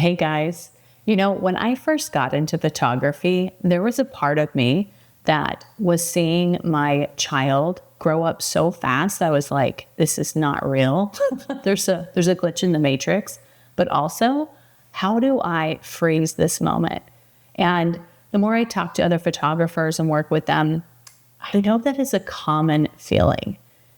Hey guys, when I first got into photography, there was a part of me that was seeing my child grow up so fast. I was like, this is not real. there's a glitch in the matrix, but also how do I freeze this moment? And the more I talk to other photographers and work with them, I know that is a common feeling.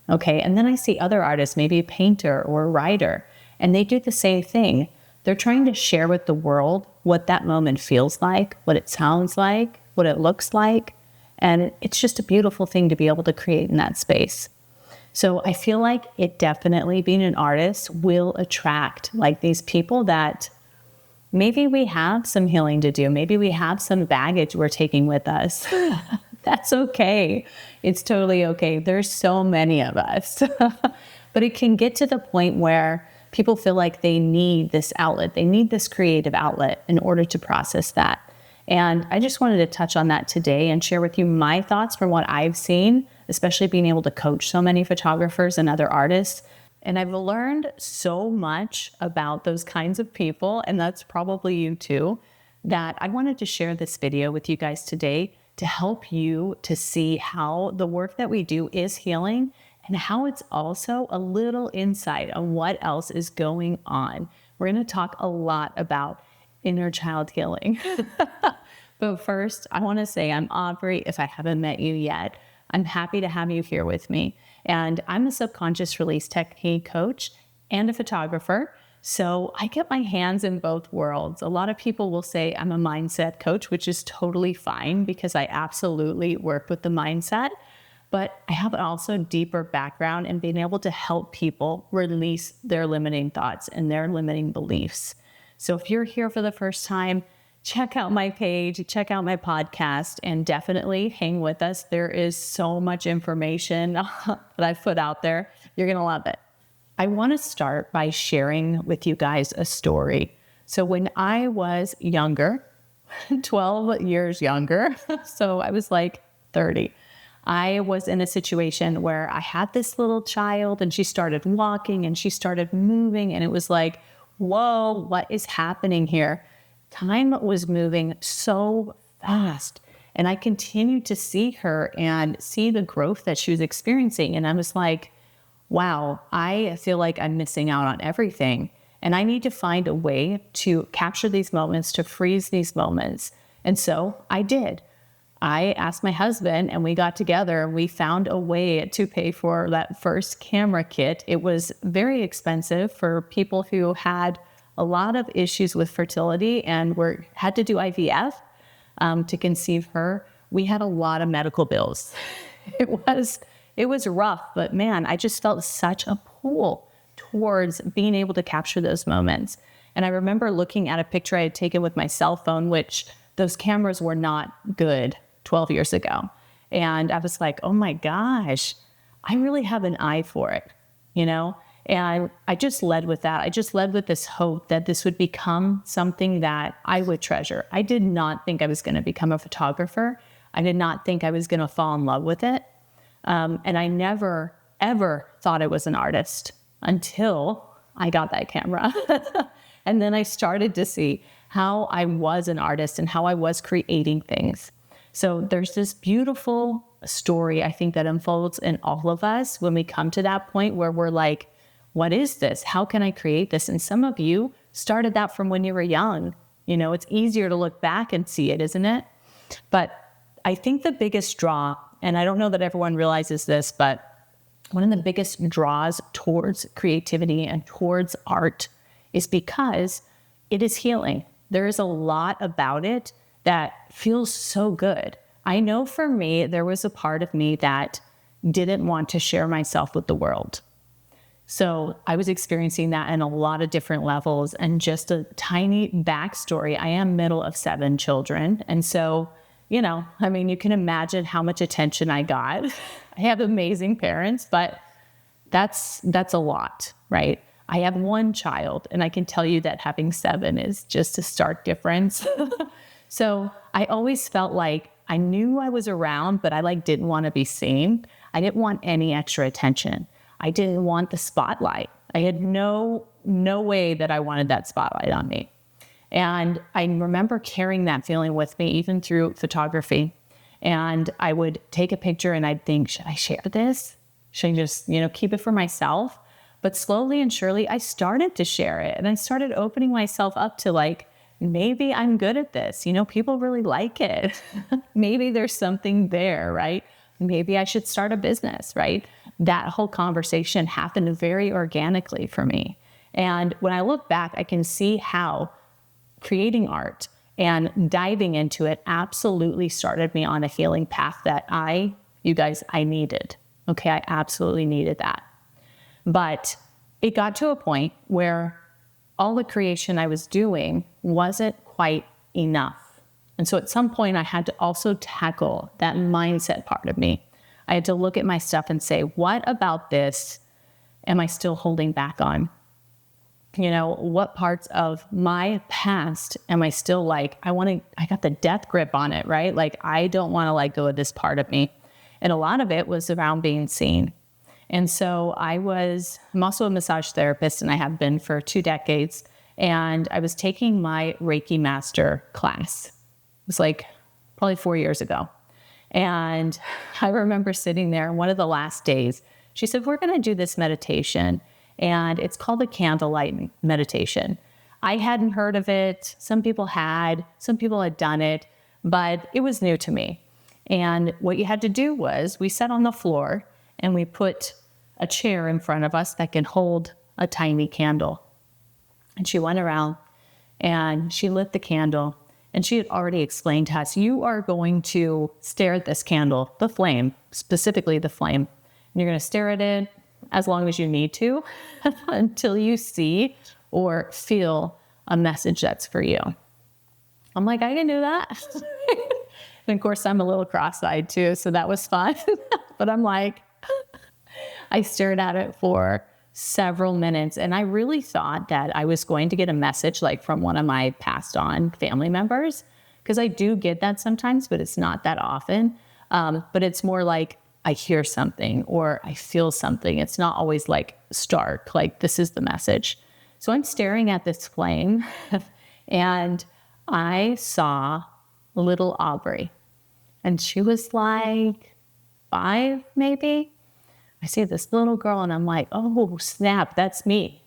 Okay. And then I see other artists, maybe a painter or a writer, and they do the same thing. They're trying to share with the world what that moment feels like, what it sounds like, what it looks like. And it's just a beautiful thing to be able to create in that space. So I feel like it definitely, being an artist, will attract like these people that maybe we have some healing to do. Maybe we have some baggage we're taking with us. That's okay. It's totally okay. There's so many of us. But it can get to the point where people feel like they need this outlet. They need this creative outlet in order to process that. And I just wanted to touch on that today and share with you my thoughts from what I've seen, especially being able to coach so many photographers and other artists. And I've learned so much about those kinds of people, and that's probably you too, that I wanted to share this video with you guys today to help you to see how the work that we do is healing and how it's also a little insight on what else is going on. We're going to talk a lot about inner child healing. But first, I want to say I'm Aubrey. If I haven't met you yet, I'm happy to have you here with me. And I'm a subconscious release technique coach and a photographer. So I get my hands in both worlds. A lot of people will say I'm a mindset coach, which is totally fine because I absolutely work with the mindset. But I have also a deeper background in being able to help people release their limiting thoughts and their limiting beliefs. So if you're here for the first time, check out my page, check out my podcast, and definitely hang with us. There is so much information that I've put out there. You're going to love it. I want to start by sharing with you guys a story. So when I was younger, 12 years younger, so I was like 30, I was in a situation where I had this little child and she started walking and she started moving, and it was like, whoa, what is happening here? Time was moving so fast, and I continued to see her and see the growth that she was experiencing. And I was like, wow, I feel like I'm missing out on everything. And I need to find a way to capture these moments, to freeze these moments. And so I did. I asked my husband and we got together and we found a way to pay for that first camera kit. It was very expensive for people who had a lot of issues with fertility and had to do IVF to conceive her. We had a lot of medical bills. It was rough, but man, I just felt such a pull towards being able to capture those moments. And I remember looking at a picture I had taken with my cell phone, which those cameras were not good 12 years ago. And I was like, oh my gosh, I really have an eye for it, And I just led with that. I just led with this hope that this would become something that I would treasure. I did not think I was going to become a photographer. I did not think I was going to fall in love with it. And I never, ever thought I was an artist until I got that camera. And then I started to see how I was an artist and how I was creating things. So there's this beautiful story, I think, that unfolds in all of us when we come to that point where we're like, what is this? How can I create this? And some of you started that from when you were young. It's easier to look back and see it, isn't it? But I think the biggest draw, and I don't know that everyone realizes this, but one of the biggest draws towards creativity and towards art is because it is healing. There is a lot about it that feels so good. I know for me, there was a part of me that didn't want to share myself with the world. So I was experiencing that in a lot of different levels. And just a tiny backstory, I am middle of 7 children. And so, you can imagine how much attention I got. I have amazing parents, but that's a lot, right? I have 1 child, and I can tell you that having 7 is just a stark difference. So I always felt like I knew I was around, but I didn't want to be seen. I didn't want any extra attention. I didn't want the spotlight. I had no way that I wanted that spotlight on me. And I remember carrying that feeling with me even through photography. And I would take a picture and I'd think, should I share this? Should I just, keep it for myself? But slowly and surely, I started to share it. And I started opening myself up to like, maybe I'm good at this. People really like it. Maybe there's something there, right? Maybe I should start a business, right? That whole conversation happened very organically for me. And when I look back, I can see how creating art and diving into it absolutely started me on a healing path that I needed. Okay, I absolutely needed that. But it got to a point where all the creation I was doing wasn't quite enough. And so at some point I had to also tackle that mindset part of me. I had to look at my stuff and say, what about this am I still holding back on? What parts of my past am I still like, I got the death grip on it, right? Like, I don't want to let go of this part of me. And a lot of it was around being seen. And so I'm also a massage therapist, and I have been for 2 decades. And I was taking my Reiki master class. It was like probably 4 years ago. And I remember sitting there one of the last days. She said, we're going to do this meditation. And it's called the candlelight meditation. I hadn't heard of it. Some people had done it, but it was new to me. And what you had to do was we sat on the floor and we put a chair in front of us that can hold a tiny candle. And she went around and she lit the candle, and she had already explained to us, you are going to stare at this candle, the flame, specifically the flame. And you're going to stare at it as long as you need to until you see or feel a message that's for you. I'm like, I can do that. And of course, I'm a little cross-eyed too, so that was fun. But I'm like, I stared at it for several minutes, and I really thought that I was going to get a message like from one of my passed on family members, because I do get that sometimes, but it's not that often. But it's more like I hear something or I feel something. It's not always like stark, like this is the message. So I'm staring at this flame and I saw little Aubrey, and she was like 5, maybe. I see this little girl and I'm like, oh snap, that's me.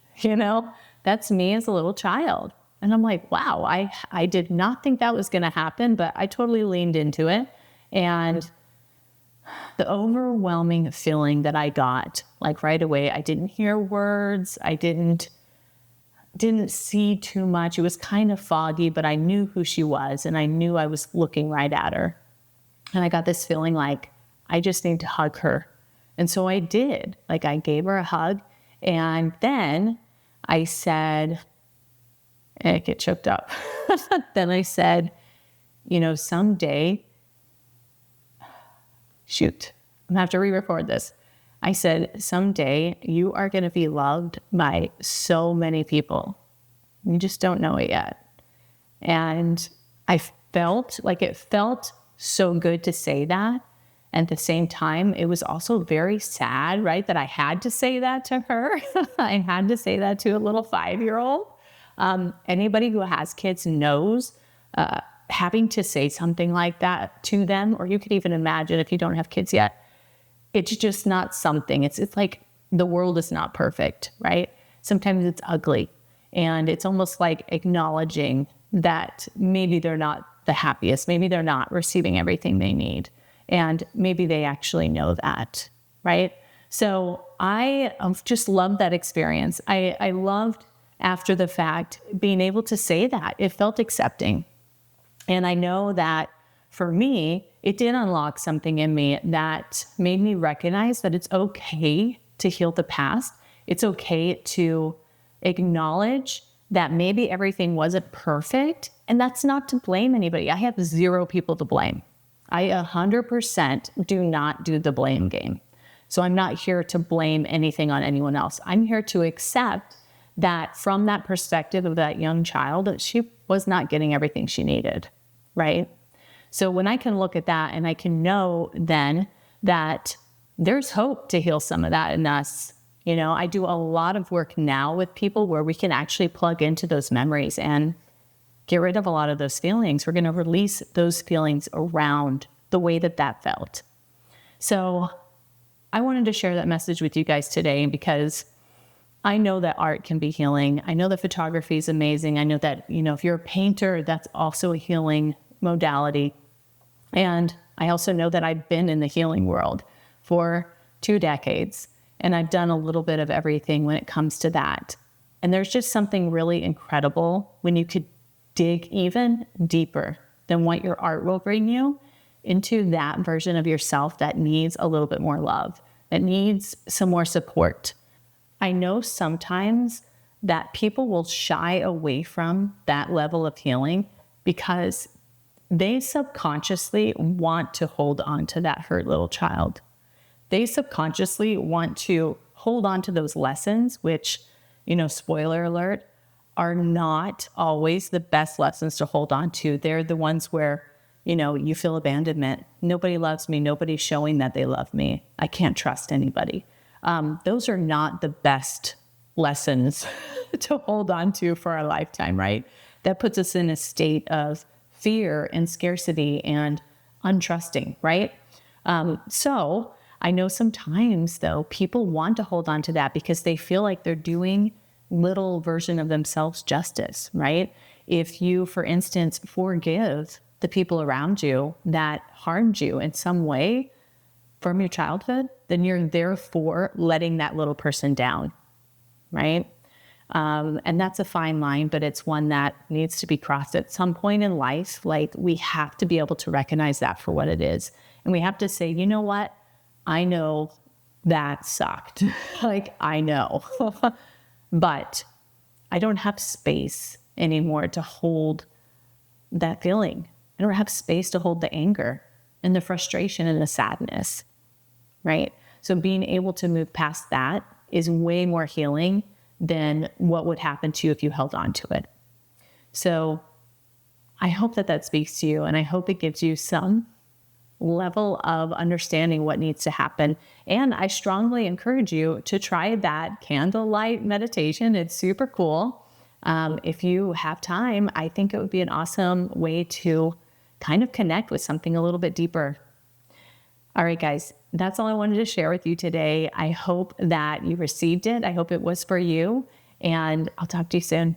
That's me as a little child. And I'm like, wow, I did not think that was going to happen, but I totally leaned into it. And the overwhelming feeling that I got, like right away, I didn't hear words. I didn't see too much. It was kind of foggy, but I knew who she was, and I knew I was looking right at her. And I got this feeling like, I just need to hug her. And so I did. Like, I gave her a hug, and then I said, I get choked up. Then I said, someday, shoot, I'm gonna have to re-record this. I said, someday you are going to be loved by so many people. You just don't know it yet. And I felt like it felt so good to say that. At the same time, it was also very sad, right, that I had to say that to her. I had to say that to a little 5-year-old. Anybody who has kids knows having to say something like that to them, or you could even imagine if you don't have kids yet, it's just not something. It's like the world is not perfect, right? Sometimes it's ugly. And it's almost like acknowledging that maybe they're not the happiest. Maybe they're not receiving everything they need. And maybe they actually know that, right? So I just loved that experience. I loved, after the fact, being able to say that. It felt accepting. And I know that for me, it did unlock something in me that made me recognize that it's okay to heal the past. It's okay to acknowledge that maybe everything wasn't perfect, and that's not to blame anybody. I have 0 people to blame. I 100% do not do the blame game. So I'm not here to blame anything on anyone else. I'm here to accept that from that perspective of that young child, that she was not getting everything she needed, right? So when I can look at that and I can know then that there's hope to heal some of that in us. I do a lot of work now with people where we can actually plug into those memories and get rid of a lot of those feelings. We're going to release those feelings around the way that that felt. So I wanted to share that message with you guys today because I know that art can be healing. I know that photography is amazing. I know that, if you're a painter, that's also a healing modality. And I also know that I've been in the healing world for 2 decades, and I've done a little bit of everything when it comes to that. And there's just something really incredible when you could dig even deeper than what your art will bring you into that version of yourself that needs a little bit more love, that needs some more support. I know sometimes that people will shy away from that level of healing because they subconsciously want to hold on to that hurt little child. They subconsciously want to hold on to those lessons, which, spoiler alert, are not always the best lessons to hold on to. They're the ones where, you feel abandonment. Nobody loves me. Nobody's showing that they love me. I can't trust anybody. Those are not the best lessons to hold on to for our lifetime, right? That puts us in a state of fear and scarcity and untrusting, right? So I know sometimes, though, people want to hold on to that because they feel like they're doing little version of themselves justice, right? If you, for instance, forgive the people around you that harmed you in some way from your childhood, then you're therefore letting that little person down, right? And that's a fine line, but it's one that needs to be crossed at some point in life. Like, we have to be able to recognize that for what it is. And we have to say, you know what? I know that sucked. I know. But I don't have space anymore to hold that feeling. I don't have space to hold the anger and the frustration and the sadness, right? So being able to move past that is way more healing than what would happen to you if you held on to it. So I hope that speaks to you, and I hope it gives you some level of understanding what needs to happen. And I strongly encourage you to try that candlelight meditation. It's super cool. If you have time, I think it would be an awesome way to kind of connect with something a little bit deeper. All right, guys, that's all I wanted to share with you today. I hope that you received it. I hope it was for you, and I'll talk to you soon.